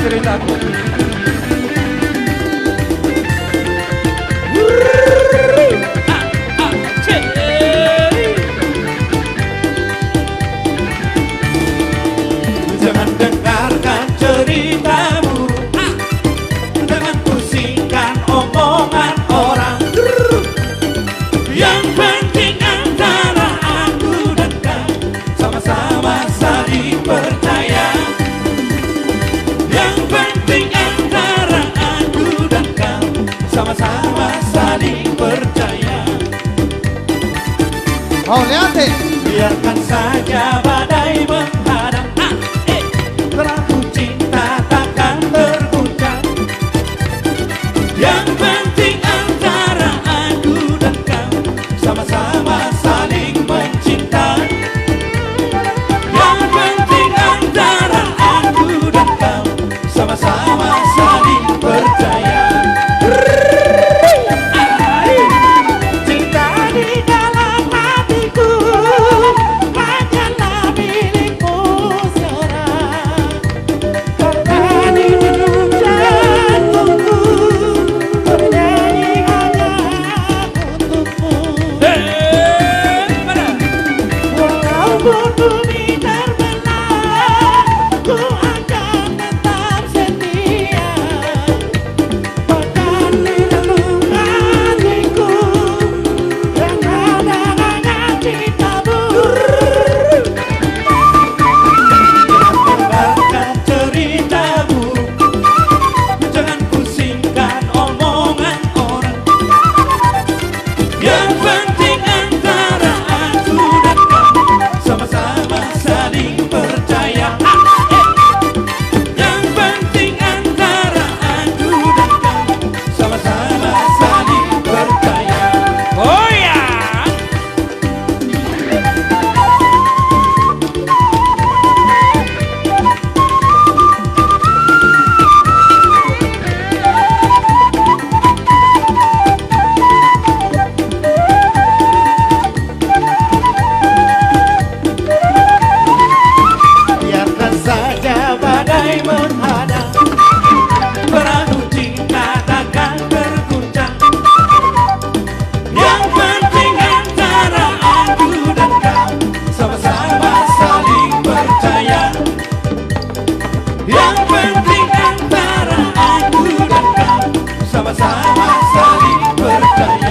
Ceritaku. Jangan dengarkan cerita buruk, jangan pusingkan omongan orang. Yang penting antara aku dan kau sama-sama saling percaya. Yang penting antara aku dan kau sama-sama saling percaya. Oh, lihat deh. Biarkan saja badai menghadang, perahu cinta takkan terguncang. Yang penting antara aku dan kau sama-sama saling mencinta. Yang penting antara aku dan kau sama-sama saling percaya. Cinta di dalam hatiku saja badai menghadang, perahu cinta takkan terguncang. Yang penting antara aku dan kau sama-sama saling percaya. Yang penting antara aku dan kau sama-sama saling percaya.